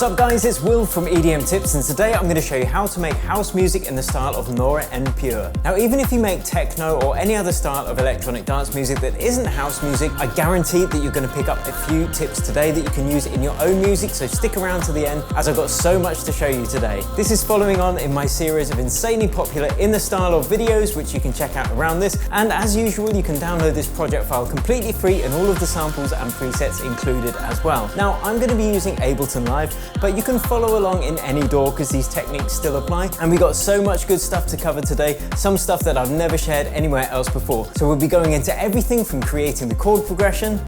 What's up guys, it's Will from EDM Tips, and today I'm going to show you how to make house music in the style of Nora En Pure. Now even if you make techno or any other style of electronic dance music that isn't house music, I guarantee that you're going to pick up a few tips today that you can use in your own music, so stick around to the end as I've got so much to show you today. This is following on in my series of insanely popular in the style of videos, which you can check out around this, and as usual you can download this project file completely free and all of the samples and presets included as well. Now I'm going to be using Ableton Live, but you can follow along in any DAW because these techniques still apply, and we got so much good stuff to cover today, some stuff that I've never shared anywhere else before. So we'll be going into everything from creating the chord progression,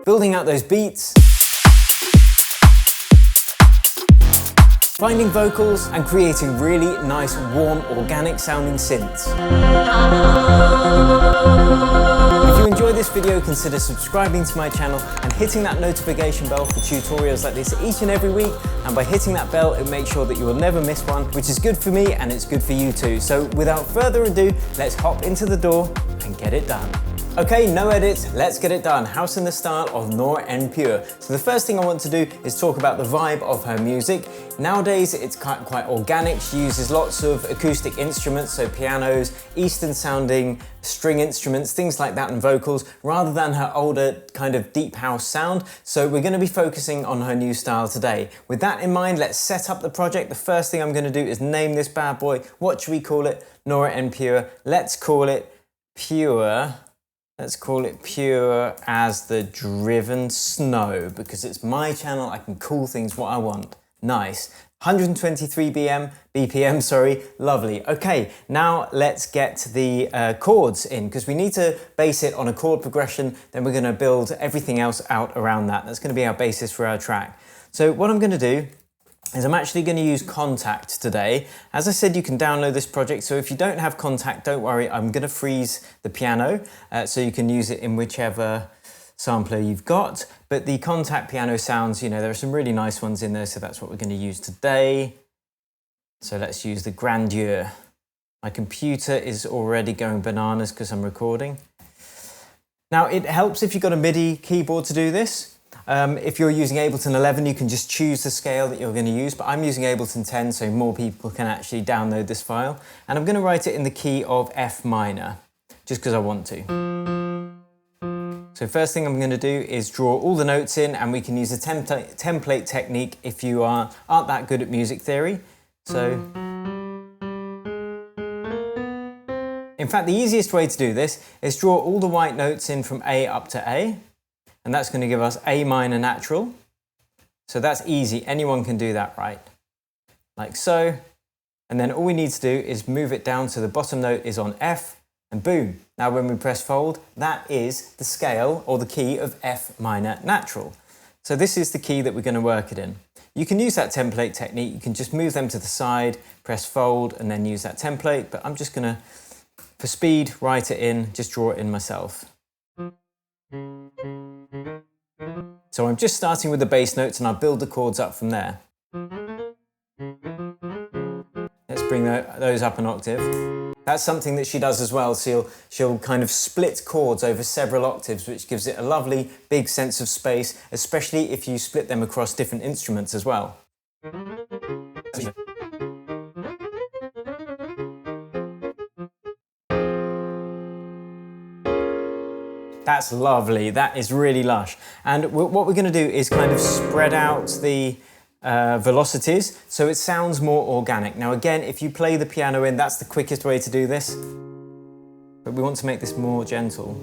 building out those beats, finding vocals, and creating really nice, warm, organic sounding synths. If you enjoy this video, consider subscribing to my channel and hitting that notification bell for tutorials like this each and every week. And by hitting that bell, it makes sure that you will never miss one, which is good for me and it's good for you too. So without further ado, let's hop into the DAW and get it done. Okay, no edits, let's get it done. House in the style of Nora En Pure. So the first thing I want to do is talk about the vibe of her music. Nowadays, it's quite organic. She uses lots of acoustic instruments, so pianos, Eastern sounding string instruments, things like that, and vocals, rather than her older kind of deep house sound. So we're going to be focusing on her new style today. With that in mind, let's set up the project. The first thing I'm going to do is name this bad boy. What should we call it? Nora En Pure. Let's call it Pure. Let's call it Pure as the Driven Snow, because it's my channel, I can call things what I want. Nice. 123 BPM, sorry, lovely. Okay, now let's get the chords in, because we need to base it on a chord progression, then we're going to build everything else out around that. That's going to be our basis for our track. So what I'm going to do is I'm actually going to use Contact today. As I said, you can download this project, so if you don't have Contact, don't worry, I'm going to freeze the piano, so you can use it in whichever sampler you've got. But the Contact piano sounds, you know, there are some really nice ones in there, so that's what we're going to use today. So let's use the Grandeur. My computer is already going bananas because I'm recording. Now, it helps if you've got a MIDI keyboard to do this. If you're using Ableton 11, you can just choose the scale that you're going to use, but I'm using Ableton 10, so more people can actually download this file. And I'm going to write it in the key of F minor, just because I want to. So first thing I'm going to do is draw all the notes in, and we can use a template technique if you aren't that good at music theory. So, in fact, the easiest way to do this is draw all the white notes in from A up to A. And that's going to give us A minor natural. So that's easy, anyone can do that, right? Like so. And then all we need to do is move it down so the bottom note is on F, and boom. Now when we press fold, that is the scale or the key of F minor natural. So this is the key that we're going to work it in. You can use that template technique, you can just move them to the side, press fold, and then use that template, but I'm just going to, for speed, write it in, just draw it in myself. So I'm just starting with the bass notes and I'll build the chords up from there. Let's bring those up an octave. That's something that she does as well, so she'll kind of split chords over several octaves, which gives it a lovely big sense of space, especially if you split them across different instruments as well. That's lovely, that is really lush. And what we're going to do is kind of spread out the velocities so it sounds more organic. Now again, if you play the piano in, that's the quickest way to do this. But we want to make this more gentle.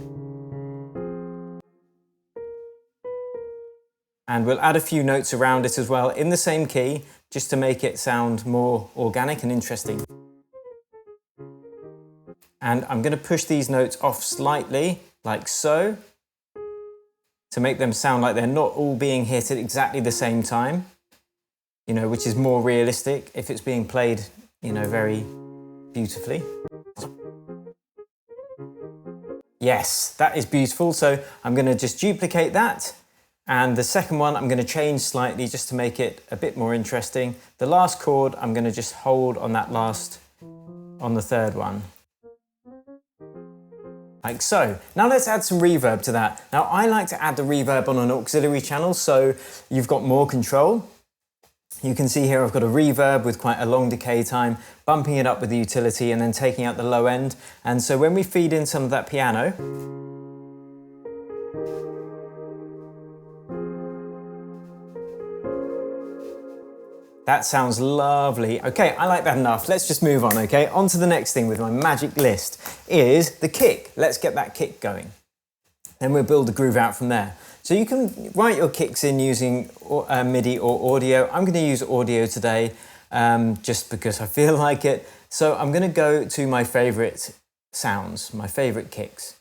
And we'll add a few notes around it as well in the same key, just to make it sound more organic and interesting. And I'm going to push these notes off slightly, like so, to make them sound like they're not all being hit at exactly the same time, you know, which is more realistic if it's being played, you know, very beautifully. Yes, that is beautiful. So I'm going to just duplicate that. And the second one, I'm going to change slightly just to make it a bit more interesting. The last chord, I'm going to just hold on that last, on the third one. like so. Now let's add some reverb to that. Now I like to add the reverb on an auxiliary channel so you've got more control. You can see here I've got a reverb with quite a long decay time, bumping it up with the utility and then taking out the low end. And so when we feed in some of that piano, that sounds lovely. Okay, I like that enough. Let's just move on, okay? On to the next thing with my magic list is the kick. Let's get that kick going. Then we'll build the groove out from there. So you can write your kicks in using MIDI or audio. I'm going to use audio today just because I feel like it. So I'm going to go to my favorite sounds, my favorite kicks.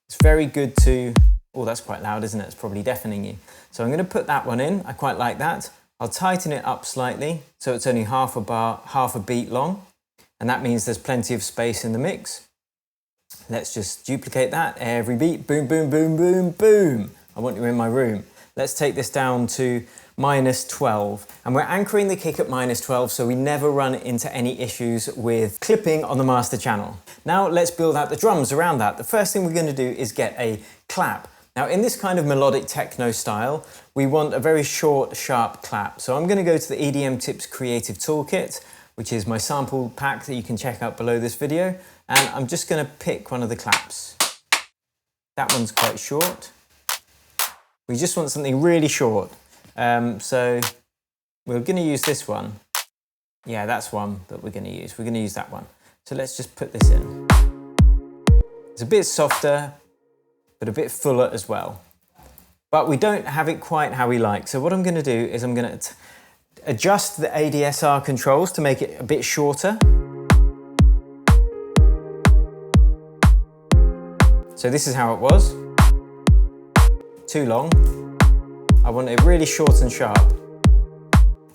It's very good to, oh, that's quite loud, isn't it? It's probably deafening you. So I'm going to put that one in. I quite like that. I'll tighten it up slightly so it's only half a bar, half a beat long. And that means there's plenty of space in the mix. Let's just duplicate that every beat. Boom, boom, boom, boom, boom. I want you in my room. Let's take this down to -12. And we're anchoring the kick at -12 so we never run into any issues with clipping on the master channel. Now let's build out the drums around that. The first thing we're going to do is get a clap. Now in this kind of melodic techno style, we want a very short, sharp clap. So I'm going to go to the EDM Tips Creative Toolkit, which is my sample pack that you can check out below this video. And I'm just going to pick one of the claps. That one's quite short. We just want something really short. So we're going to use this one. Yeah, that's one that we're going to use. We're going to use that one. So let's just put this in. It's a bit softer, but a bit fuller as well. But we don't have it quite how we like. So what I'm going to do is I'm going to adjust the ADSR controls to make it a bit shorter. So this is how it was. Too long. I want it really short and sharp.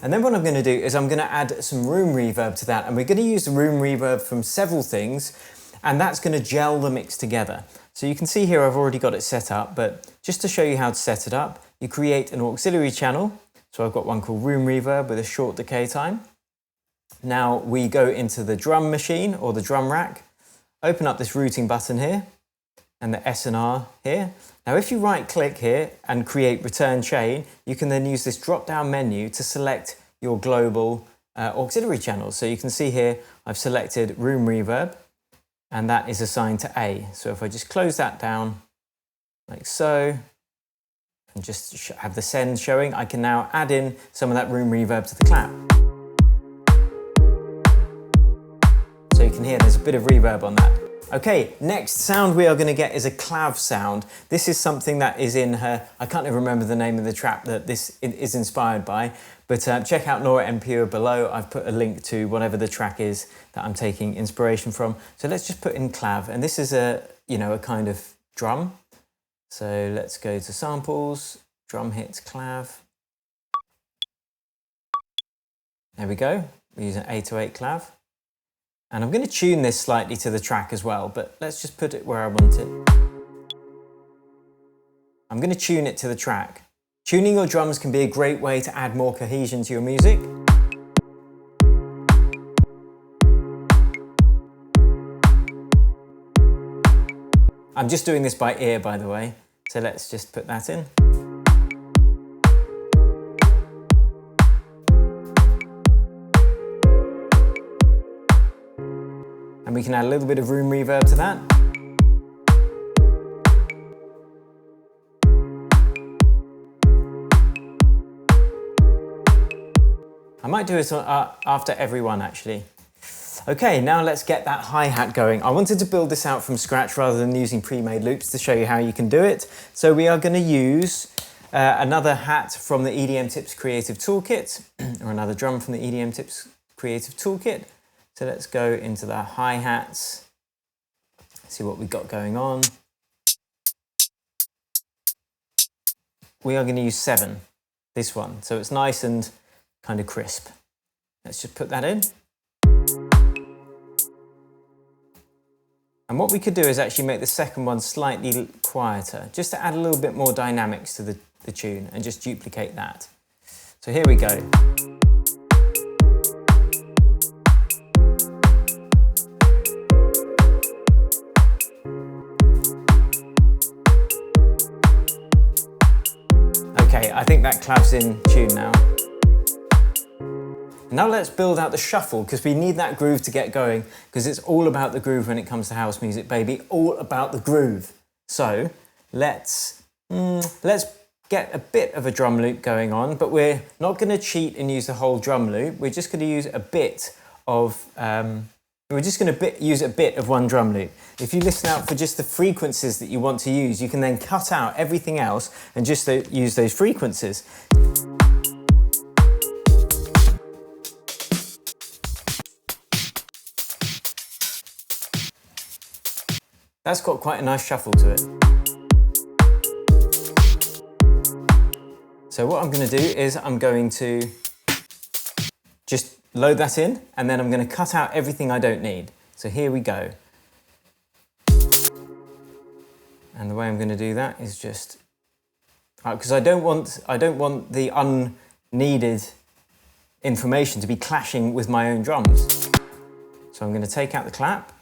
And then what I'm going to do is I'm going to add some room reverb to that, and we're going to use the room reverb from several things, and that's going to gel the mix together. So you can see here I've already got it set up, but just to show you how to set it up, you create an auxiliary channel. So I've got one called room reverb with a short decay time. Now we go into the drum machine or the drum rack, open up this routing button here, and the S and R here. Now if you right click here and create return chain, you can then use this drop down menu to select your global auxiliary channels. So you can see here I've selected room reverb and that is assigned to A. So if I just close that down like so and just have the send showing, I can now add in some of that room reverb to the clap. So you can hear there's a bit of reverb on that. Okay, next sound we are going to get is a clav sound. This is something that is in her, I can't even remember the name of the track that this is inspired by, but check out Nora En Pure below. I've put a link to whatever the track is that I'm taking inspiration from. So let's just put in clav, and this is a kind of drum. So let's go to samples, drum hits, clav. There we go, we're using 808 clav. And I'm going to tune this slightly to the track as well, but let's just put it where I want it. I'm going to tune it to the track. Tuning your drums can be a great way to add more cohesion to your music. I'm just doing this by ear, by the way, so let's just put that in. And we can add a little bit of room reverb to that. I might do it after every one actually. Okay, now let's get that hi-hat going. I wanted to build this out from scratch rather than using pre-made loops to show you how you can do it. So we are going to use another hat from the EDM Tips Creative Toolkit, or another drum from the EDM Tips Creative Toolkit. So let's go into the hi-hats, see what we've got going on. We are going to use 7, this one, so it's nice and kind of crisp. Let's just put that in. And what we could do is actually make the second one slightly quieter, just to add a little bit more dynamics to the tune and just duplicate that. So here we go. claps in tune now. Now let's build out the shuffle, because we need that groove to get going, because it's all about the groove when it comes to house music, baby. All about the groove. So let's get a bit of a drum loop going on, but we're not going to cheat and use the whole drum loop. We're just going to use a bit of use a bit of one drum loop. If you listen out for just the frequencies that you want to use, you can then cut out everything else and just use those frequencies. That's got quite a nice shuffle to it. So what I'm going to do is I'm going to just load that in, and then I'm going to cut out everything I don't need. So here we go. And the way I'm going to do that is just, because I don't want the unneeded information to be clashing with my own drums. So I'm going to take out the clap.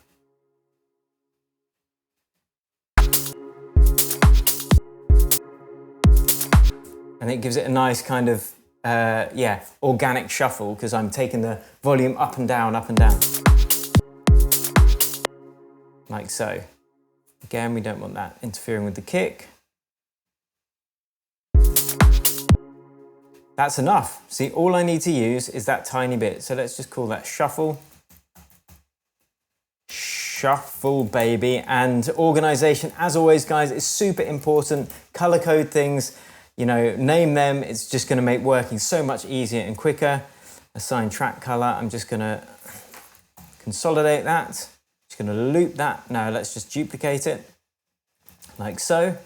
And it gives it a nice kind of, organic shuffle, because I'm taking the volume up and down, like so. Again, we don't want that interfering with the kick. That's enough. See, all I need to use is that tiny bit. So let's just call that shuffle. Shuffle, baby. And organization, as always, guys, is super important. Color code things. You know, name them. It's just going to make working so much easier and quicker. Assign track color. I'm just going to consolidate that. Just going to loop that. Now let's just duplicate it like so.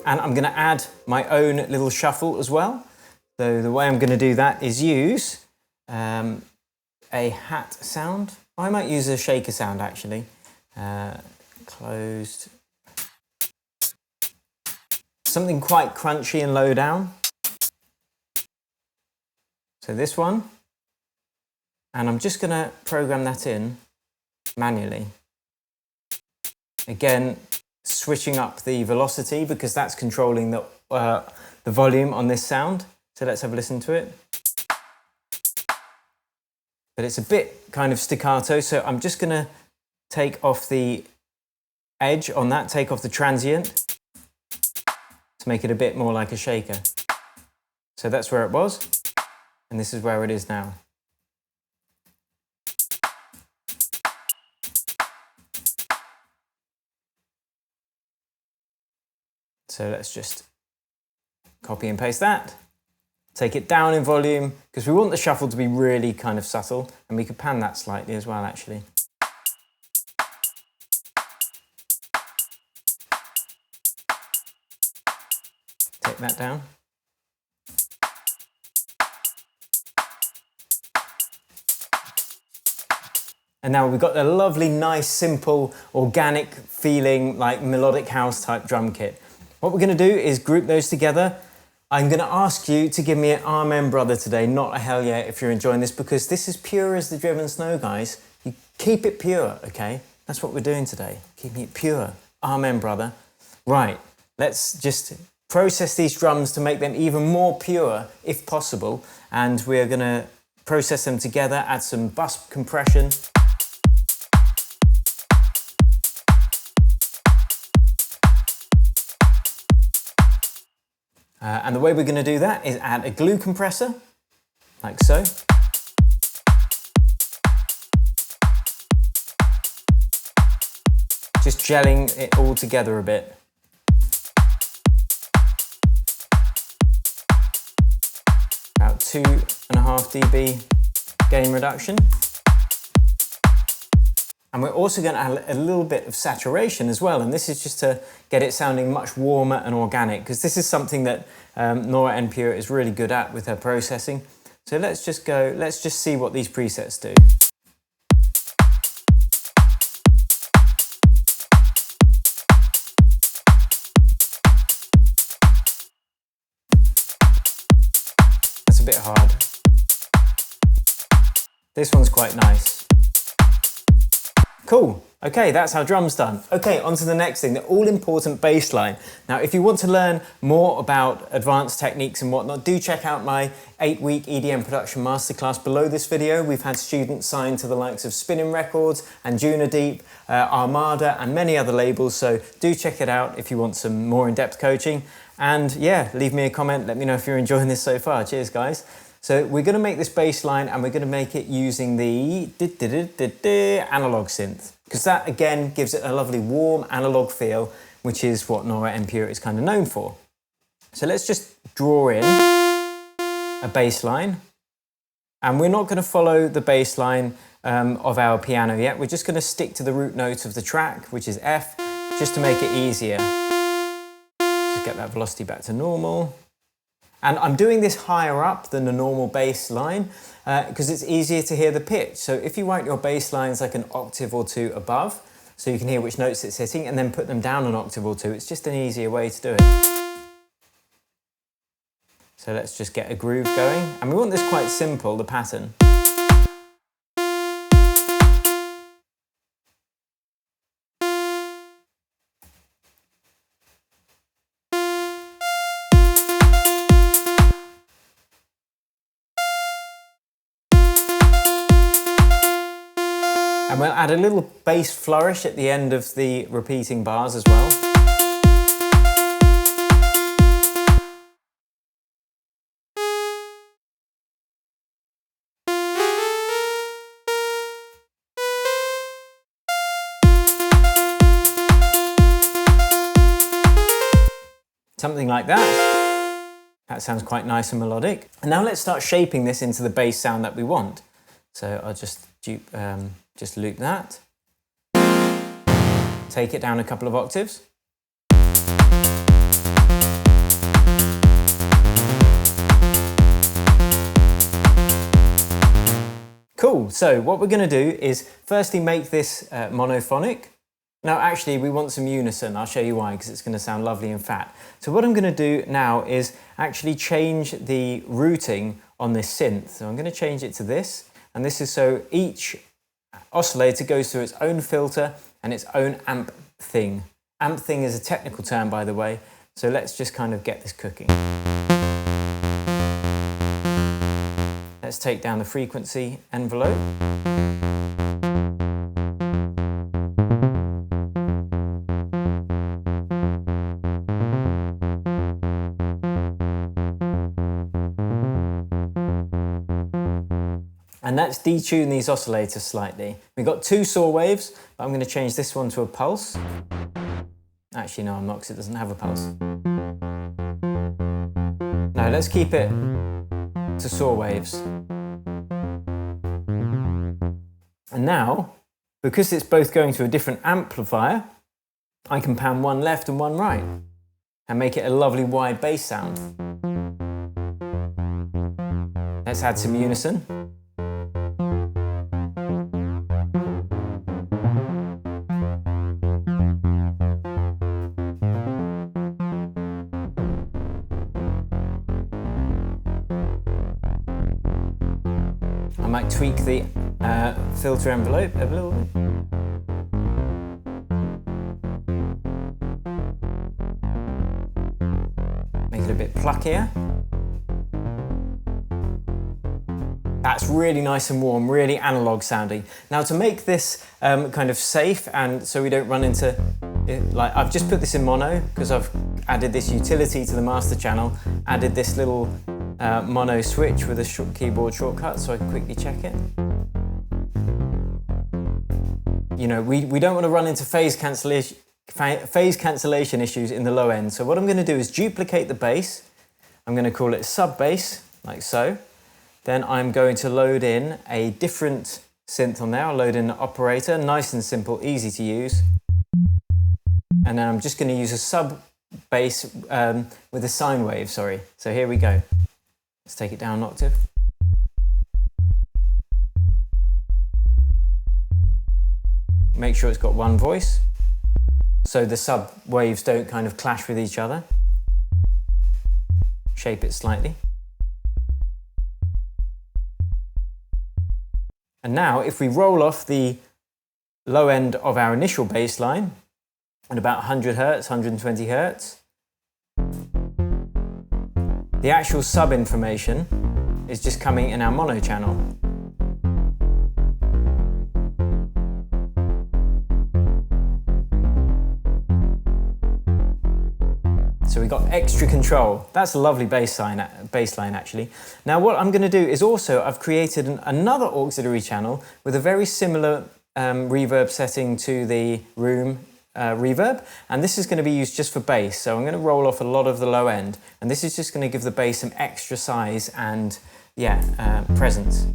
And I'm going to add my own little shuffle as well. So the way I'm going to do that is use a hat sound. I might use a shaker sound actually. Closed. Something quite crunchy and low down. So this one. And I'm just going to program that in manually. Again, switching up the velocity, because that's controlling the volume on this sound. So let's have a listen to it. But it's a bit kind of staccato, so I'm just going to take off the edge on that, take off the transient to make it a bit more like a shaker. So that's where it was, and this is where it is now. So let's just copy and paste that. Take it down in volume, because we want the shuffle to be really kind of subtle, and we could pan that slightly as well, actually. Take that down. And now we've got a lovely, nice, simple, organic feeling, like melodic house type drum kit. What we're going to do is group those together. I'm going to ask you to give me an amen, brother, today, not a hell yeah, if you're enjoying this, because this is pure as the driven snow, guys. You keep it pure, okay? That's what we're doing today, keeping it pure. Amen, brother. Right, let's just process these drums to make them even more pure, if possible, and we're going to process them together, add some bus compression. And the way we're going to do that is add a glue compressor, like so. Just gelling it all together a bit. About 2.5 dB gain reduction. And we're also going to add a little bit of saturation as well, and this is just to get it sounding much warmer and organic, because this is something that Nora En Pure is really good at with her processing. So let's just see what these presets do. That's a bit hard. This one's quite nice. Cool. Okay, that's our drums done. Okay, on to the next thing, the all-important bass line. Now, if you want to learn more about advanced techniques and whatnot, do check out my 8-week EDM production masterclass below this video. We've had students signed to the likes of Spinning Records and Juna Deep, Armada, and many other labels, so do check it out if you want some more in-depth coaching. And yeah, leave me a comment, let me know if you're enjoying this so far. Cheers, guys. So we're going to make this bass line and we're going to make it using the analog synth, because that again gives it a lovely warm analog feel, which is what Nora En Pure is kind of known for. So let's just draw in a bass line, and we're not going to follow the bass line of our piano yet. We're just going to stick to the root note of the track, which is F, just to make it easier. Just get that velocity back to normal. And I'm doing this higher up than the normal bass line because it's easier to hear the pitch. So if you write your bass lines like an octave or two above, so you can hear which notes it's hitting, and then put them down an octave or two, it's just an easier way to do it. So let's just get a groove going. And we want this quite simple, the pattern. And we'll add a little bass flourish at the end of the repeating bars as well. Something like that. That sounds quite nice and melodic. And now let's start shaping this into the bass sound that we want. So I'll just loop that. Take it down a couple of octaves. Cool, so what we're going to do is firstly make this monophonic. Now actually we want some unison, I'll show you why, because it's going to sound lovely and fat. So what I'm going to do now is actually change the routing on this synth. So I'm going to change it to this, and this is so each oscillator goes through its own filter and its own amp thing. Amp thing is a technical term, by the way, so let's just kind of get this cooking. Let's take down the frequency envelope. And let's detune these oscillators slightly. We've got 2 saw waves, but I'm going to change this one to a pulse. Actually, no, I'm not, because it doesn't have a pulse. No, let's keep it to saw waves. And now, because it's both going to a different amplifier, I can pan one left and one right and make it a lovely wide bass sound. Let's add some unison. I might tweak the filter envelope a little bit. Make it a bit pluckier. That's really nice and warm, really analog sounding. Now to make this kind of safe and so we don't run into, like I've just put this in mono because I've added this utility to the master channel, added this little mono switch with a keyboard shortcut so I can quickly check it. You know, we don't want to run into phase cancellation issues in the low end. So what I'm going to do is duplicate the bass. I'm going to call it sub bass, like so. Then I'm going to load in a different synth on there. I'll load in an operator, nice and simple, easy to use. And then I'm just going to use a sub bass with a sine wave, sorry. So here we go. Let's take it down an octave. Make sure it's got one voice, so the sub waves don't kind of clash with each other. Shape it slightly. And now if we roll off the low end of our initial bass line at about 100 Hertz, 120 Hertz. The actual sub information is just coming in our mono channel. So we got extra control. That's a lovely bass line actually. Now what I'm going to do is also I've created another auxiliary channel with a very similar reverb setting to the room reverb, and this is going to be used just for bass. So I'm going to roll off a lot of the low end, and this is just going to give the bass some extra size and presence.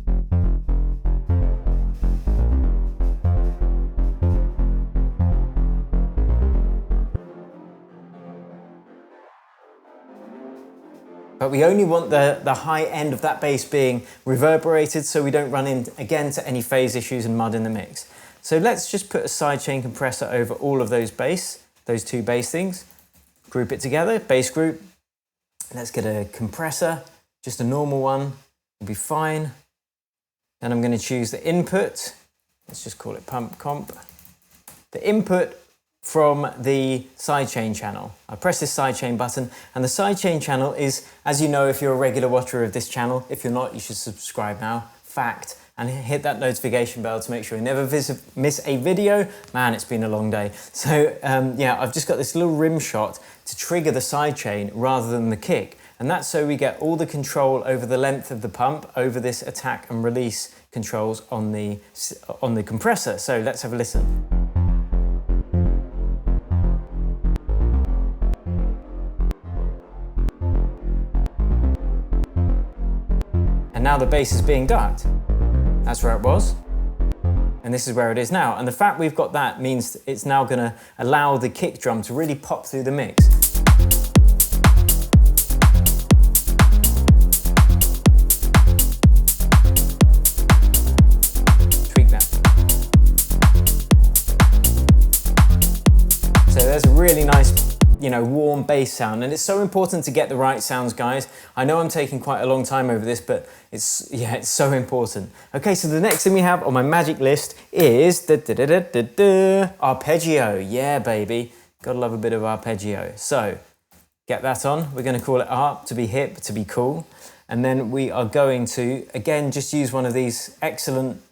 But we only want the high end of that bass being reverberated so we don't run in again to any phase issues and mud in the mix. So let's just put a sidechain compressor over all of those two bass things. Group it together, bass group. Let's get a compressor, just a normal one, will be fine. Then I'm going to choose the input. Let's just call it pump comp. The input from the sidechain channel. I press this sidechain button, and the sidechain channel is, as you know if you're a regular watcher of this channel, if you're not you should subscribe now, fact, and hit that notification bell to make sure you never miss a video. Man, it's been a long day. So yeah, I've just got this little rim shot to trigger the sidechain rather than the kick, and that's so we get all the control over the length of the pump over this attack and release controls on the compressor. So let's have a listen. And now the bass is being ducked. That's where it was. And this is where it is now. And the fact we've got that means it's now going to allow the kick drum to really pop through the mix. Tweak that. So there's a really nice, warm bass sound, and it's so important to get the right sounds, guys. I know I'm taking quite a long time over this, but it's so important. Okay, so the next thing we have on my magic list is arpeggio. Yeah, baby, gotta love a bit of arpeggio. So get that on. We're going to call it arp to be hip, to be cool, and then we are going to again just use one of these excellent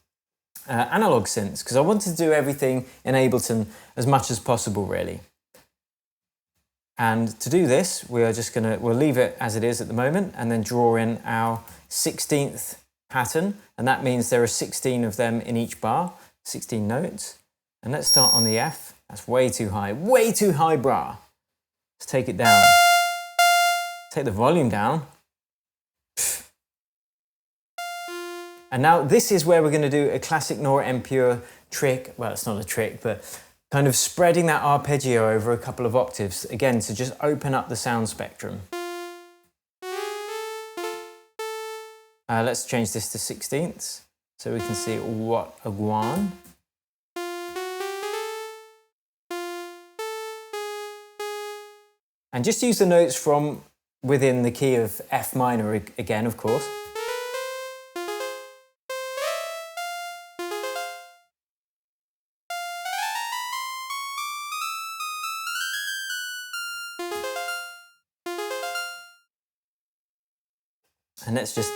analog synths because I want to do everything in Ableton as much as possible, really. And to do this, we'll leave it as it is at the moment and then draw in our 16th pattern. And that means there are 16 of them in each bar, 16 notes. And let's start on the F. That's way too high, brah. Let's take it down. Take the volume down. And now this is where we're going to do a classic Nora En Pure trick. Well, it's not a trick, but kind of spreading that arpeggio over a couple of octaves, again, to just open up the sound spectrum. Let's change this to 16ths so we can see what a guan. And just use the notes from within the key of F minor again, of course. And let's just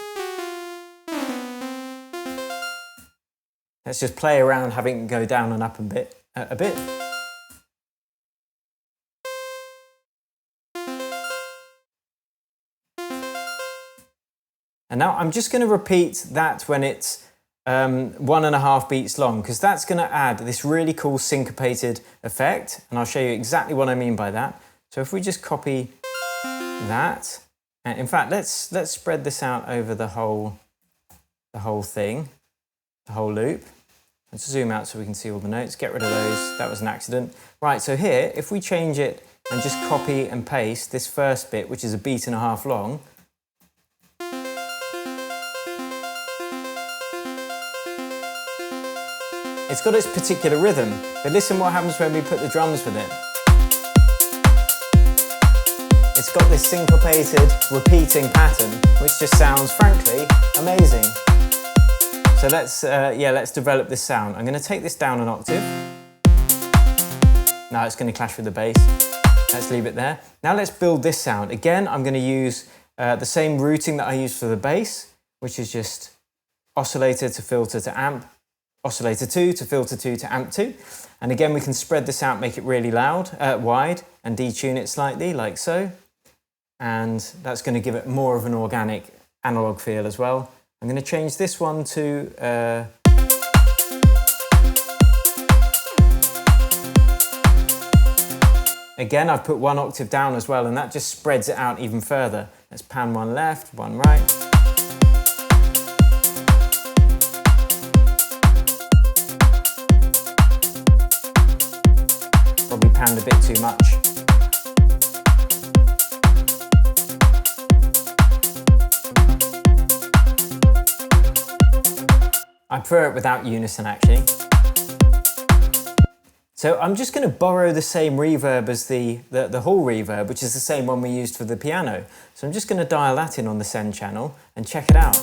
play around, having it go down and up a bit. And now I'm just going to repeat that when it's 1.5 beats long, because that's going to add this really cool syncopated effect. And I'll show you exactly what I mean by that. So if we just copy that. And in fact, let's spread this out over the whole thing, the whole loop. Let's zoom out so we can see all the notes. Get rid of those. That was an accident. Right, so here, if we change it and just copy and paste this first bit, which is 1.5 beats long, it's got its particular rhythm. But listen what happens when we put the drums with it. It's got this syncopated, repeating pattern, which just sounds, frankly, amazing. So let's develop this sound. I'm going to take this down an octave. Now it's going to clash with the bass. Let's leave it there. Now let's build this sound. Again, I'm going to use the same routing that I used for the bass, which is just oscillator to filter to amp, oscillator 2 to filter 2 to amp 2. And again, we can spread this out, make it really loud, wide, and detune it slightly, like so. And that's going to give it more of an organic analog feel as well. I'm going to change this one to... Again, I've put one octave down as well, and that just spreads it out even further. Let's pan one left, one right. Probably panned a bit too much. I prefer it without unison actually. So I'm just going to borrow the same reverb as the hall reverb, which is the same one we used for the piano. So I'm just going to dial that in on the send channel and check it out.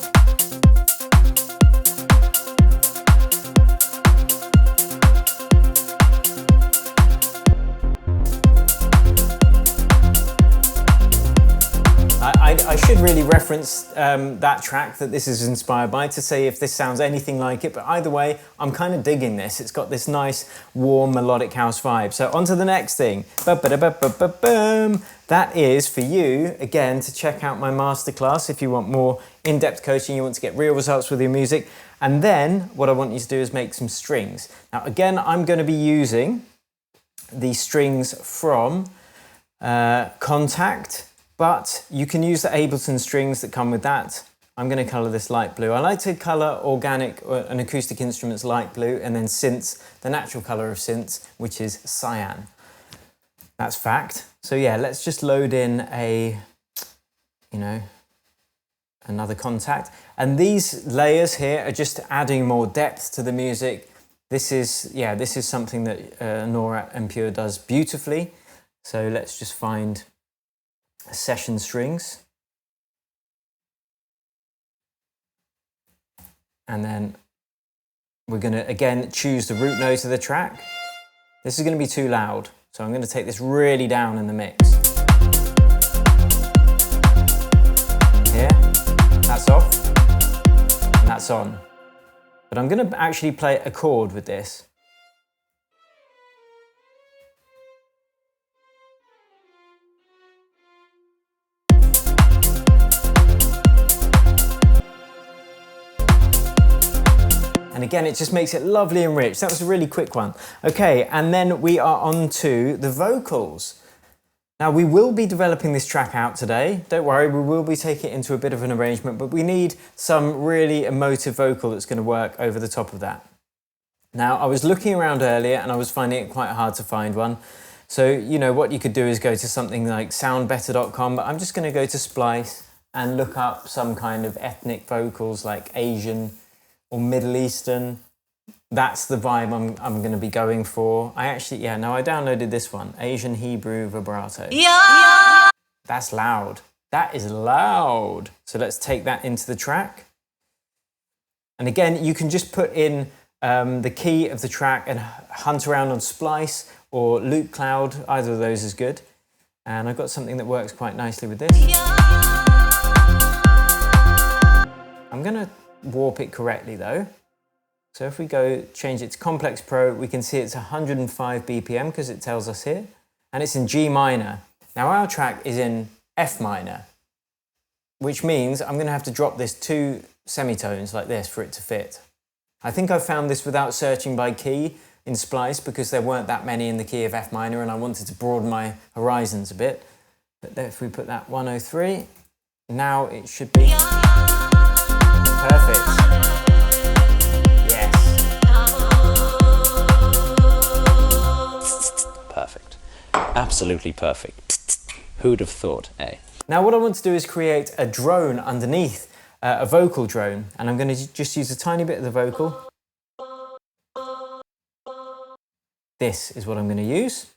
I should really reference that track that this is inspired by to say if this sounds anything like it, but either way, I'm kind of digging this. It's got this nice, warm, melodic house vibe. So on to the next thing. Ba-ba-da-ba-ba-ba-boom. That is for you, again, to check out my masterclass if you want more in-depth coaching, you want to get real results with your music. And then what I want you to do is make some strings. Now, again, I'm going to be using the strings from Contact, but you can use the Ableton strings that come with that. I'm going to colour this light blue. I like to colour organic and acoustic instruments light blue, and then synths, the natural colour of synths, which is cyan. That's fact. So yeah, let's just load in another Contact. And these layers here are just adding more depth to the music. This is something that Nora En Pure does beautifully. So let's just find session strings, and then we're going to again choose the root note of the track. This is going to be too loud, so I'm going to take this really down in the mix. Here, that's off, and that's on. But I'm going to actually play a chord with this. And again, it just makes it lovely and rich. That was a really quick one. Okay, and then we are on to the vocals. Now, we will be developing this track out today. Don't worry, we will be taking it into a bit of an arrangement, but we need some really emotive vocal that's going to work over the top of that. Now, I was looking around earlier and I was finding it quite hard to find one. So, you know, what you could do is go to something like soundbetter.com, but I'm just going to go to Splice and look up some kind of ethnic vocals like Asian or Middle Eastern. That's the vibe I'm going to be going for. I downloaded this one, Asian Hebrew vibrato. Yeah. That's loud. That is loud. So let's take that into the track. And again, you can just put in the key of the track and hunt around on Splice or Loop Cloud. Either of those is good. And I've got something that works quite nicely with this. I'm going to warp it correctly though. So if we go change it to Complex Pro, we can see it's 105 BPM because it tells us here, and it's in G minor. Now our track is in F minor, which means I'm going to have to drop this 2 semitones like this for it to fit. I think I found this without searching by key in Splice because there weren't that many in the key of F minor and I wanted to broaden my horizons a bit. But if we put that 103, now it should be perfect. Yes. Perfect. Absolutely perfect. Who'd have thought, eh? Now what I want to do is create a drone underneath, a vocal drone, and I'm going to just use a tiny bit of the vocal. This is what I'm going to use.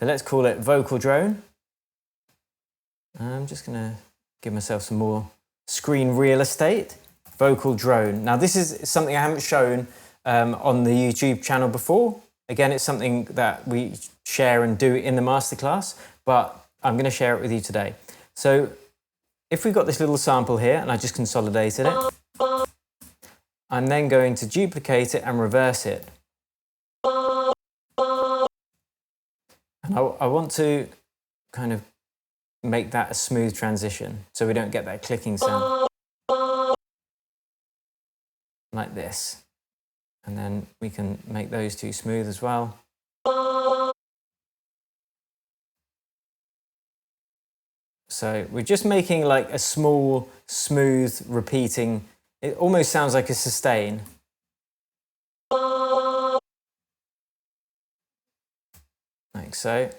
So let's call it vocal drone. I'm just going to give myself some more screen real estate. vocal drone. Now this is something I haven't shown on the YouTube channel before. Again, it's something that we share and do in the masterclass, but I'm going to share it with you today. So if we've got this little sample here and I just consolidated it, I'm then going to duplicate it and reverse it. And I want to kind of make that a smooth transition so we don't get that clicking sound. Like this. And then we can make those two smooth as well. So we're just making like a small, smooth, repeating, it almost sounds like a sustain. Like so.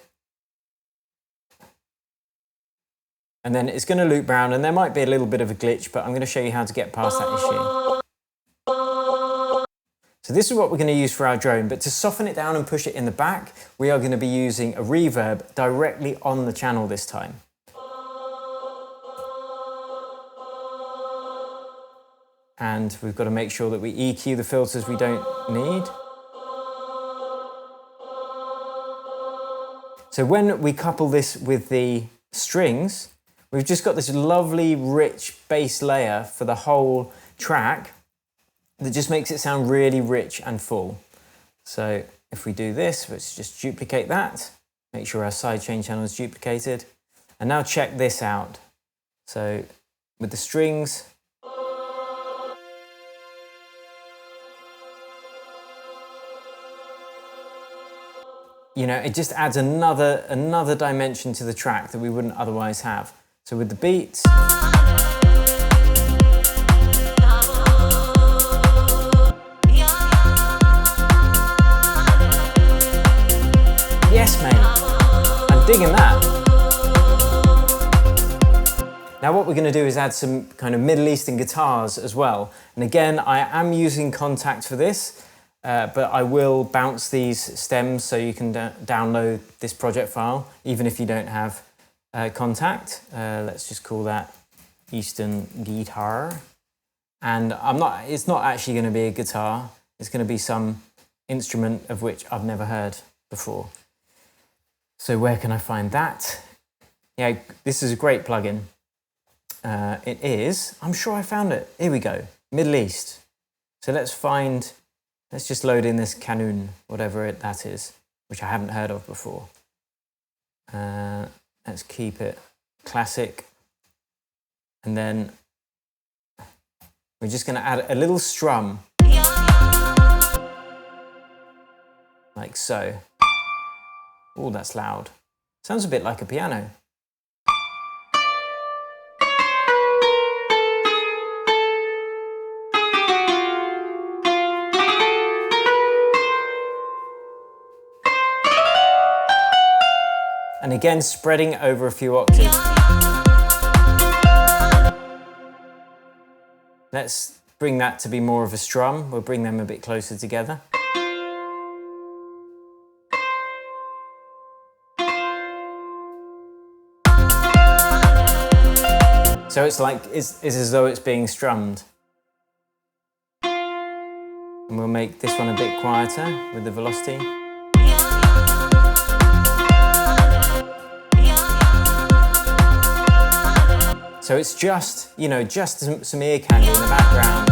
And then it's going to loop round, and there might be a little bit of a glitch, but I'm going to show you how to get past that issue. So this is what we're going to use for our drone, but to soften it down and push it in the back, we are going to be using a reverb directly on the channel this time. And we've got to make sure that we EQ the filters we don't need. So when we couple this with the strings, we've just got this lovely rich bass layer for the whole track that just makes it sound really rich and full. So if we do this, let's just duplicate that, make sure our sidechain channel is duplicated, and now check this out. So with the strings, you know, it just adds another dimension to the track that we wouldn't otherwise have. So with the beats, yes, mate, I'm digging that. Now what we're going to do is add some kind of Middle Eastern guitars as well. And again, I am using Contact for this. But I will bounce these stems so you can download this project file, even if you don't have Contact. Let's just call that Eastern Guitar. And it's not actually going to be a guitar. It's going to be some instrument of which I've never heard before. So where can I find that? Yeah, this is a great plugin. It is, I'm sure I found it. Here we go, Middle East. So let's just load in this Kanun, whatever that is, which I haven't heard of before. Let's keep it classic. And then we're just going to add a little strum. Like so. Oh, that's loud. Sounds a bit like a piano. And again, spreading over a few octaves. Let's bring that to be more of a strum. We'll bring them a bit closer together. So it's like, it's as though it's being strummed. And we'll make this one a bit quieter with the velocity. So it's just, you know, just some ear candy in the background.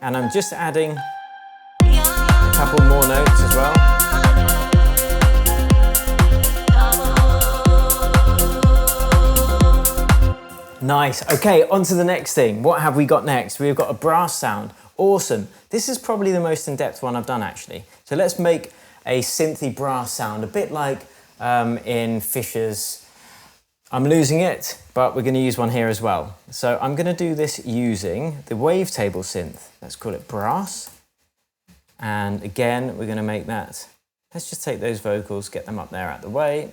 And I'm just adding a couple more notes as well. Nice. Okay, on to the next thing. What have we got next? We've got a brass sound. Awesome. This is probably the most in-depth one I've done, actually. So let's make a synthy brass sound, a bit like in Fisher's. I'm losing it, but we're going to use one here as well. So I'm going to do this using the wavetable synth. Let's call it brass. And again, we're going to make that. Let's just take those vocals, get them up there out the way.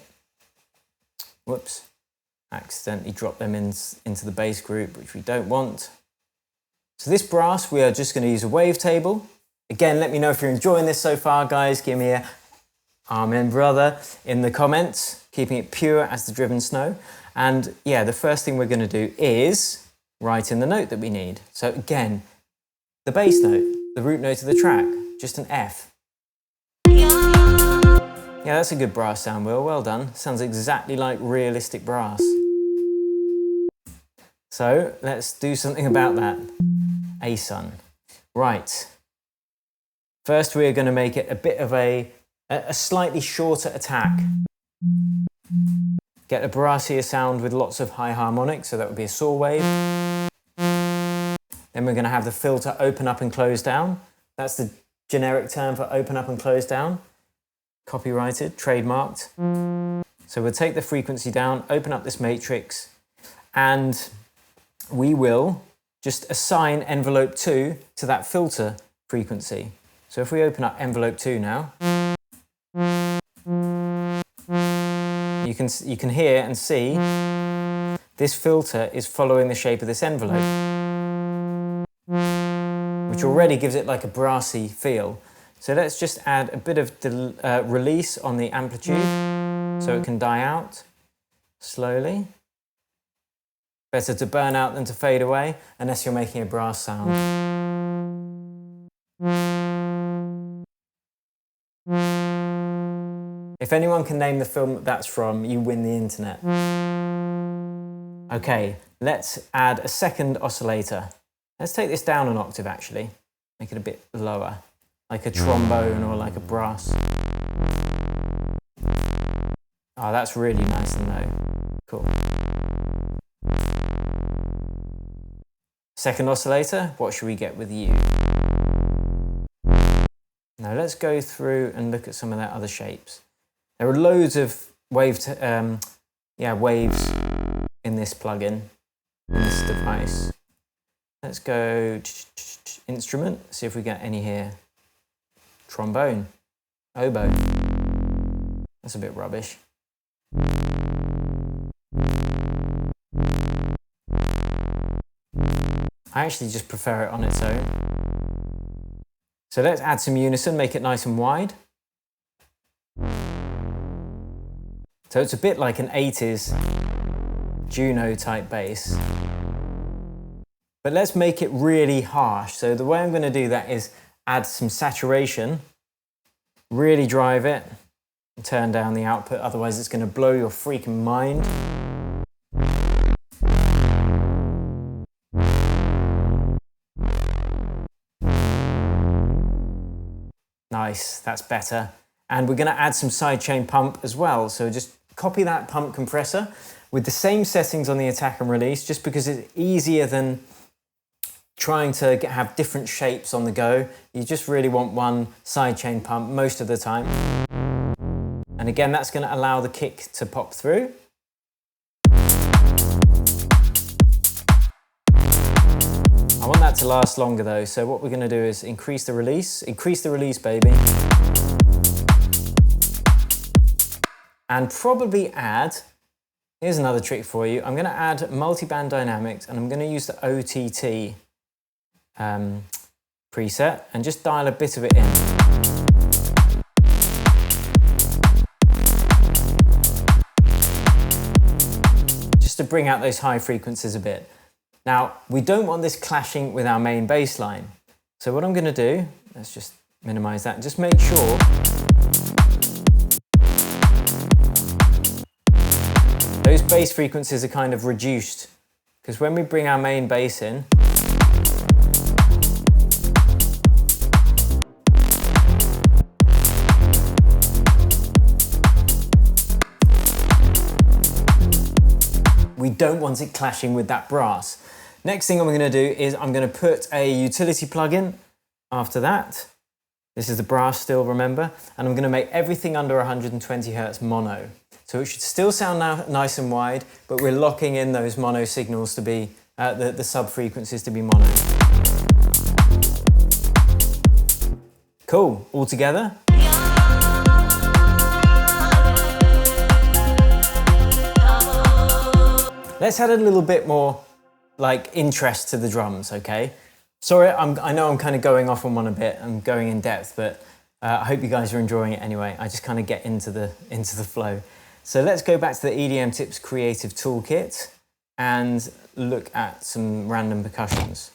Whoops. Accidentally drop them into the bass group, which we don't want. So this brass, we are just going to use a wavetable. Again, let me know if you're enjoying this so far, guys. Give me a amen, brother, in the comments. Keeping it pure as the driven snow. And yeah, the first thing we're going to do is write in the note that we need. So again, the bass note, the root note of the track, just an F. Yeah, that's a good brass sound, Will. Well done. Sounds exactly like realistic brass. So let's do something about that. A sun. Right. First, we're going to make it a bit of a slightly shorter attack. Get a brassier sound with lots of high harmonics, so that would be a saw wave. Then we're going to have the filter open up and close down. That's the generic term for open up and close down. Copyrighted, trademarked. So we'll take the frequency down, open up this matrix, and we will just assign envelope 2 to that filter frequency. So if we open up envelope 2 now, you can hear and see this filter is following the shape of this envelope, which already gives it like a brassy feel. So let's just add a bit of release on the amplitude so it can die out slowly. Better to burn out than to fade away, unless you're making a brass sound. If anyone can name the film that's from, you win the internet. Okay, let's add a second oscillator. Let's take this down an octave actually. Make it a bit lower, like a trombone or like a brass. Oh, that's really nice and low. Cool. Second oscillator, what should we get with you? Now let's go through and look at some of that other shapes. There are loads of waves in this plugin, in this device. Let's go instrument, see if we get any here. Trombone, oboe. That's a bit rubbish. I actually just prefer it on its own. So let's add some unison, make it nice and wide. So it's a bit like an 80s Juno type bass. But let's make it really harsh. So the way I'm going to do that is add some saturation, really drive it, and turn down the output, otherwise it's going to blow your freaking mind. Nice, that's better. And we're going to add some sidechain pump as well. So just copy that pump compressor with the same settings on the attack and release, just because it's easier than trying to have different shapes on the go. You just really want one sidechain pump most of the time. And again, that's going to allow the kick to pop through. I want that to last longer though, so what we're going to do is increase the release baby. And probably add, here's another trick for you, I'm going to add multi-band dynamics and I'm going to use the OTT preset and just dial a bit of it in. Just to bring out those high frequencies a bit. Now, we don't want this clashing with our main bass line. So what I'm going to do, let's just minimize that, just make sure those bass frequencies are kind of reduced, because when we bring our main bass in, we don't want it clashing with that brass. Next thing I'm going to do is I'm going to put a utility plugin after that. This is the brass still, remember? And I'm going to make everything under 120 Hertz mono. So it should still sound nice and wide, but we're locking in those mono signals to be, the sub-frequencies to be mono. Cool, all together? Let's add a little bit more like interest to the drums, okay? Sorry, I know I'm kind of going off on one a bit. I'm going in depth, but I hope you guys are enjoying it anyway. I just kind of get into the flow. So let's go back to the EDM Tips Creative Toolkit and look at some random percussions.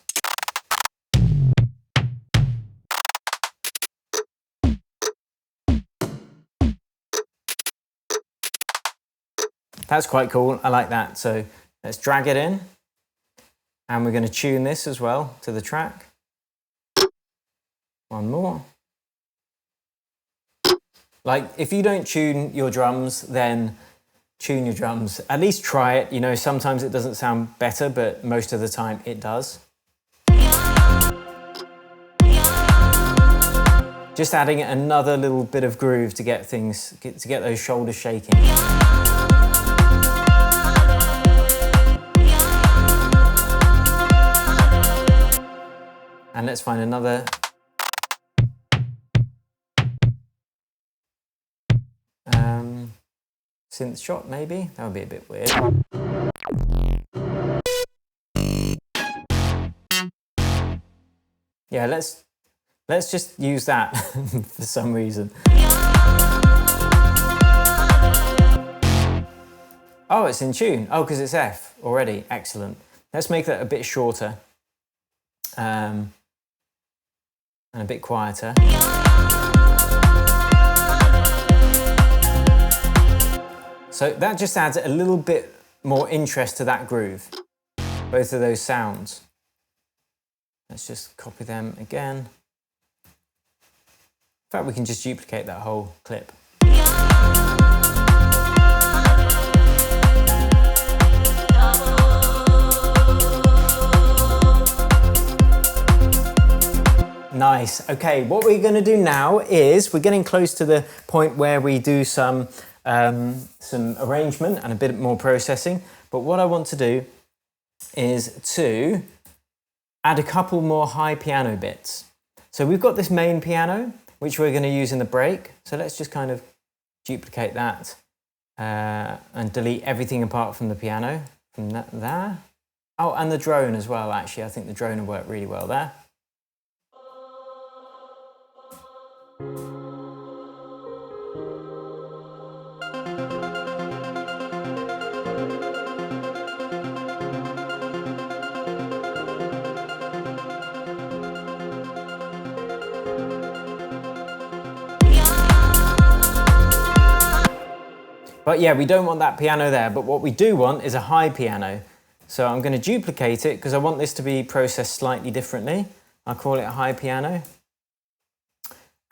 That's quite cool. I like that. So let's drag it in, and we're going to tune this as well to the track. One more. Like, if you don't tune your drums, then tune your drums. At least try it. You know, sometimes it doesn't sound better, but most of the time it does. Just adding another little bit of groove to get things, to get those shoulders shaking. And let's find another. Synth shot, maybe? That would be a bit weird. Yeah, let's just use that for some reason. Oh, it's in tune. Oh, because it's F already. Excellent. Let's make that a bit shorter and a bit quieter. So that just adds a little bit more interest to that groove, both of those sounds. Let's just copy them again. In fact, we can just duplicate that whole clip. Nice. Okay, what we're going to do now is we're getting close to the point where we do some arrangement and a bit more processing. But what I want to do is to add a couple more high piano bits. So we've got this main piano, which we're going to use in the break. So let's just kind of duplicate that and delete everything apart from the piano from that there. Oh, and the drone as well, actually. I think the drone will work really well there. But yeah, we don't want that piano there, but what we do want is a high piano. So I'm going to duplicate it because I want this to be processed slightly differently. I'll call it a high piano.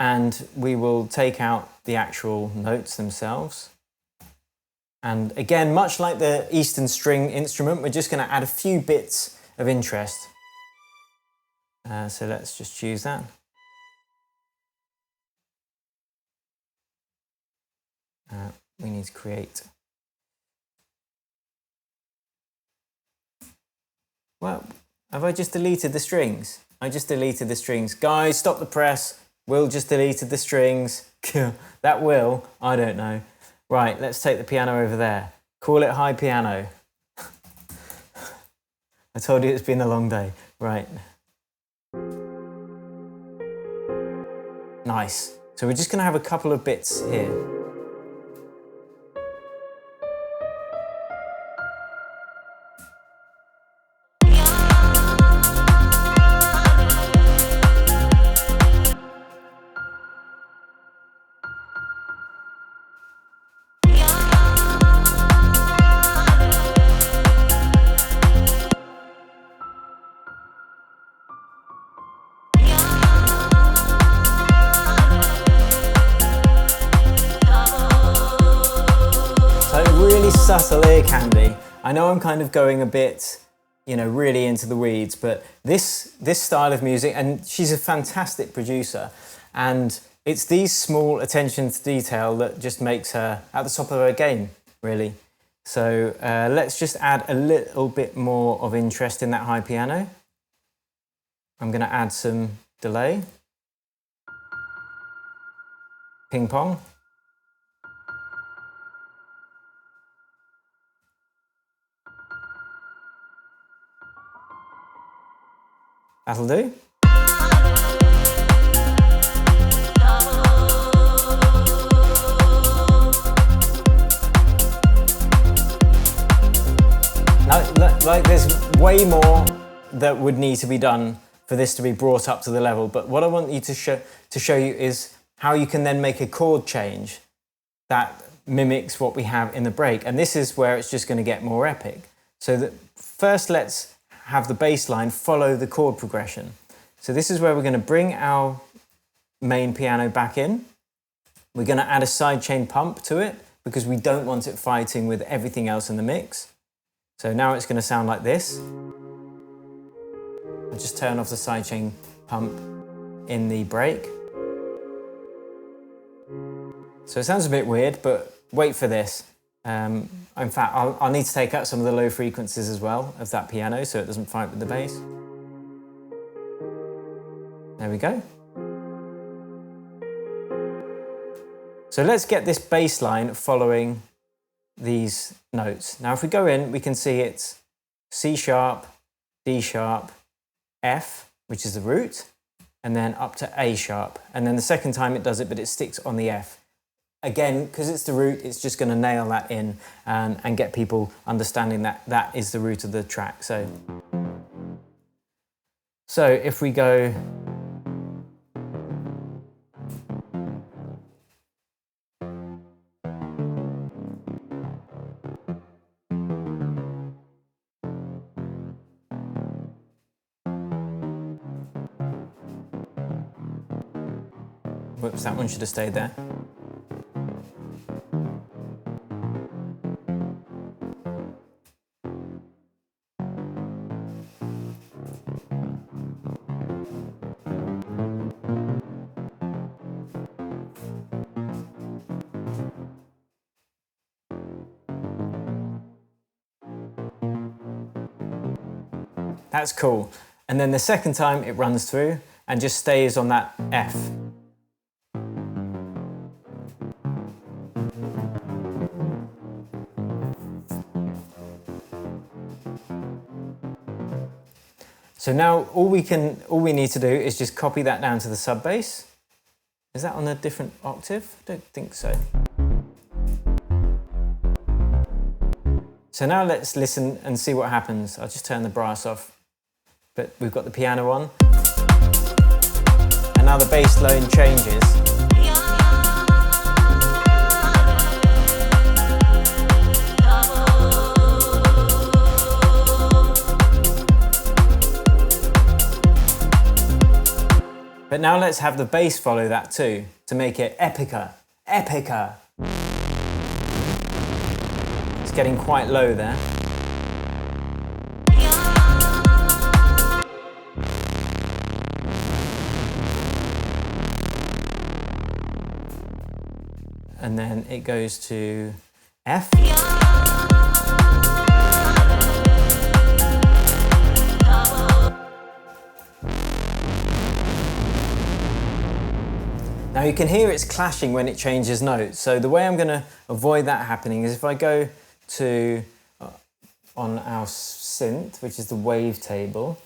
And we will take out the actual notes themselves. And again, much like the Eastern string instrument, we're just going to add a few bits of interest. So let's just choose that. We need to create. Well, have I just deleted the strings? I just deleted the strings. Guys, stop the press. Will just deleted the strings. That will, I don't know. Right, let's take the piano over there. Call it high piano. I told you it's been a long day. Right. Nice. So we're just going to have a couple of bits here. Subtle ear candy. I know I'm kind of going a bit, you know, really into the weeds, but this style of music, and she's a fantastic producer, and it's these small attention to detail that just makes her at the top of her game, really. So let's just add a little bit more of interest in that high piano. I'm going to add some delay. Ping pong. That'll do. Now, like there's way more that would need to be done for this to be brought up to the level, but what I want you to show you is how you can then make a chord change that mimics what we have in the break, and this is where it's just going to get more epic. So first let's have the bass line follow the chord progression. So this is where we're going to bring our main piano back in. We're going to add a sidechain pump to it because we don't want it fighting with everything else in the mix. So now it's going to sound like this. I'll just turn off the sidechain pump in the break. So it sounds a bit weird, but wait for this. In fact, I'll need to take out some of the low frequencies as well of that piano so it doesn't fight with the bass. There we go. So let's get this bass line following these notes. Now if we go in, we can see it's C sharp, D sharp, F, which is the root, and then up to A sharp. And then the second time it does it, but it sticks on the F. Again, because it's the root, it's just going to nail that in and get people understanding that that is the root of the track. So if we go whoops, that one should have stayed there. That's cool. And then the second time it runs through and just stays on that F. So now all we need to do is just copy that down to the sub bass. Is that on a different octave? I don't think so. So now let's listen and see what happens. I'll just turn the brass off, but we've got the piano on. And now the bass line changes. But now let's have the bass follow that too, to make it epicer, epicer. It's getting quite low there. And then it goes to F. Now you can hear it's clashing when it changes notes. So the way I'm going to avoid that happening is if I go to on our synth, which is the wavetable.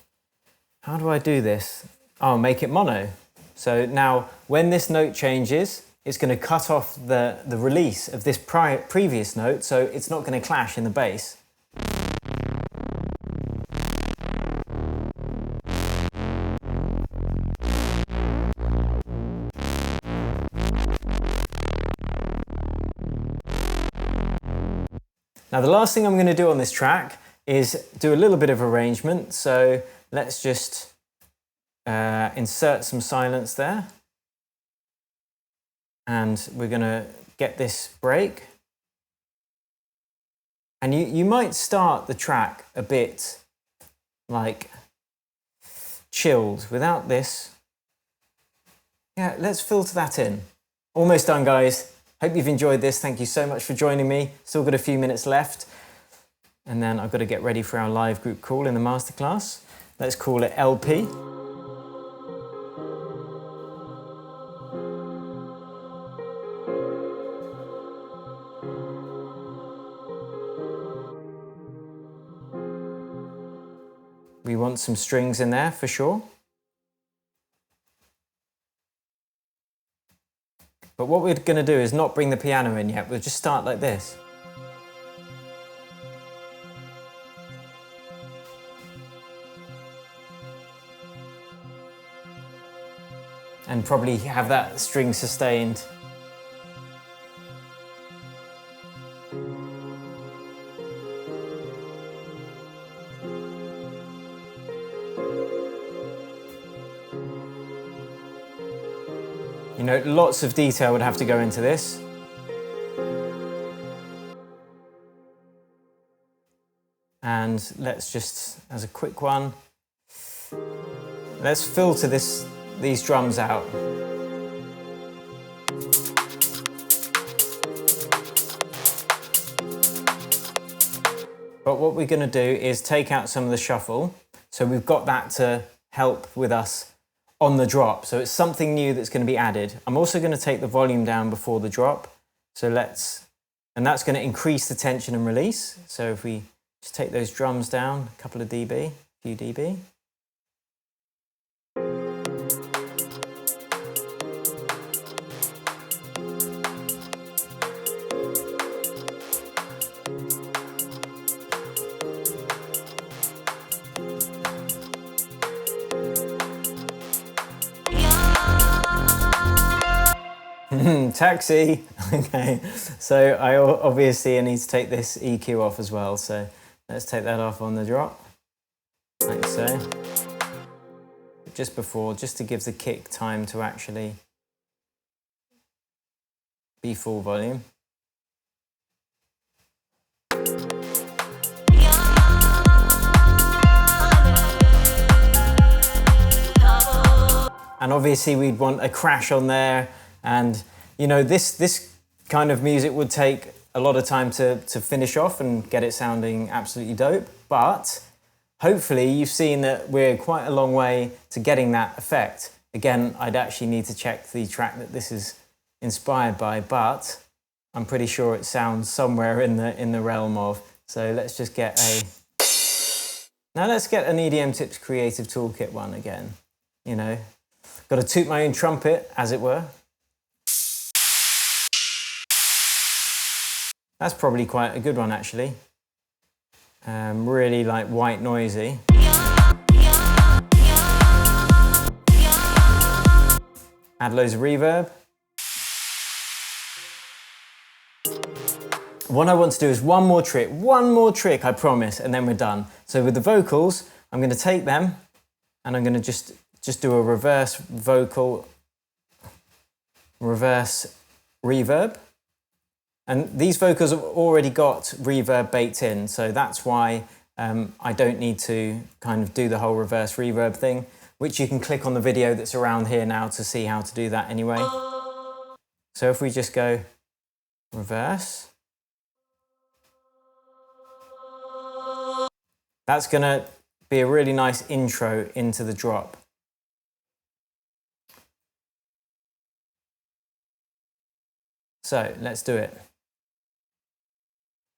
How do I do this? Oh, make it mono. So now when this note changes, it's going to cut off the release of this previous note, so it's not going to clash in the bass. Now the last thing I'm going to do on this track is do a little bit of arrangement, so let's just insert some silence there. And we're going to get this break. And you might start the track a bit like chilled without this. Yeah, let's filter that in. Almost done, guys. Hope you've enjoyed this. Thank you so much for joining me. Still got a few minutes left. And then I've got to get ready for our live group call in the masterclass. Let's call it LP. We want some strings in there for sure. But what we're going to do is not bring the piano in yet, we'll just start like this. And probably have that string sustained. You know, lots of detail would have to go into this. And let's just, as a quick one, let's filter these drums out. But what we're going to do is take out some of the shuffle. So we've got that to help with us on the drop. So it's something new that's going to be added. I'm also going to take the volume down before the drop. So and that's going to increase the tension and release. So if we just take those drums down, a couple of dB, a few dB. Taxi. Okay, so I obviously need to take this EQ off as well, so let's take that off on the drop, like so. Just before, just to give the kick time to actually be full volume. And obviously we'd want a crash on there, and you know, this kind of music would take a lot of time to finish off and get it sounding absolutely dope, but hopefully you've seen that we're quite a long way to getting that effect. Again, I'd actually need to check the track that this is inspired by, but I'm pretty sure it sounds somewhere in the realm of. So let's just get now let's get an EDM Tips Creative Toolkit one again. You know, got to toot my own trumpet, as it were. That's probably quite a good one, actually. Really like white noisy. Add loads of reverb. What I want to do is one more trick, I promise, and then we're done. So with the vocals, I'm going to take them and I'm going to just do a reverse vocal, reverse reverb. And these vocals have already got reverb baked in, so that's why I don't need to kind of do the whole reverse reverb thing, which you can click on the video that's around here now to see how to do that anyway. So if we just go reverse, that's going to be a really nice intro into the drop. So let's do it.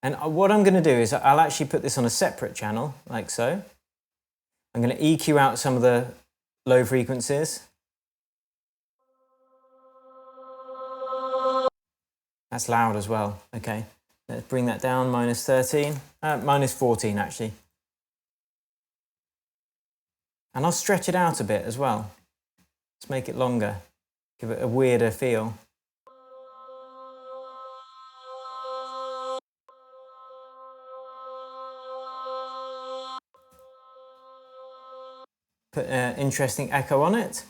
And what I'm going to do is I'll actually put this on a separate channel, like so. I'm going to EQ out some of the low frequencies. That's loud as well. Okay, let's bring that down, minus 13, minus 14 actually. And I'll stretch it out a bit as well. Let's make it longer, give it a weirder feel. Put an interesting echo on it.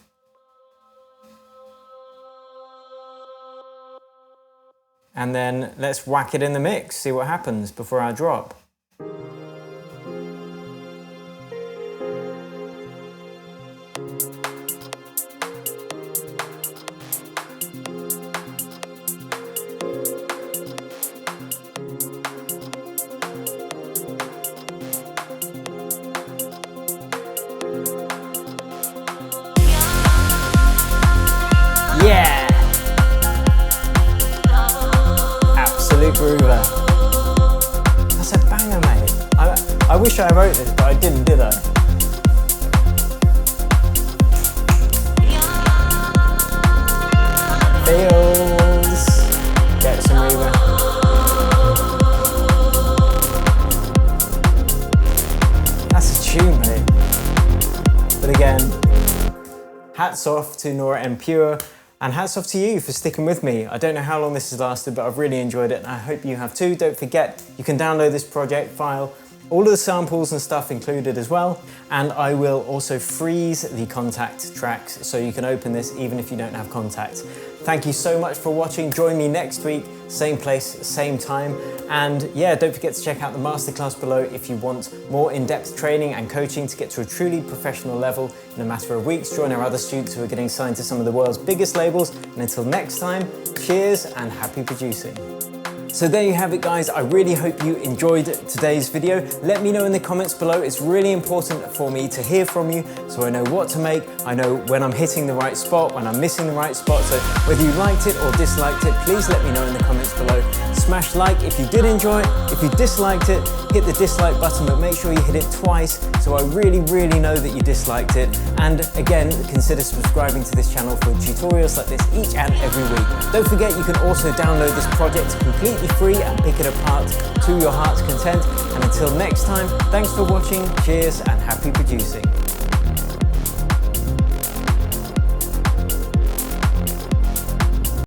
And then let's whack it in the mix, see what happens before our drop. Yeah! Absolute groover. That's a banger, mate. I wish I wrote this, but I didn't, did I? Feel Hats off to Nora En Pure, and hats off to you for sticking with me. I don't know how long this has lasted, but I've really enjoyed it, and I hope you have too. Don't forget, you can download this project file, all of the samples and stuff included as well, and I will also freeze the Kontakt tracks so you can open this even if you don't have Kontakt. Thank you so much for watching. Join me next week, same place, same time. And yeah, don't forget to check out the masterclass below if you want more in-depth training and coaching to get to a truly professional level in a matter of weeks. Join our other students who are getting signed to some of the world's biggest labels. And until next time, cheers and happy producing. So there you have it, guys. I really hope you enjoyed today's video. Let me know in the comments below. It's really important for me to hear from you so I know what to make. I know when I'm hitting the right spot, when I'm missing the right spot. So whether you liked it or disliked it, please let me know in the comments below. Smash like if you did enjoy it. If you disliked it, hit the dislike button, but make sure you hit it twice so I really know that you disliked it. And again, consider subscribing to this channel for tutorials like this each and every week. Don't forget, you can also download this project completely free and pick it apart to your heart's content. And until next time, thanks for watching, cheers and happy producing.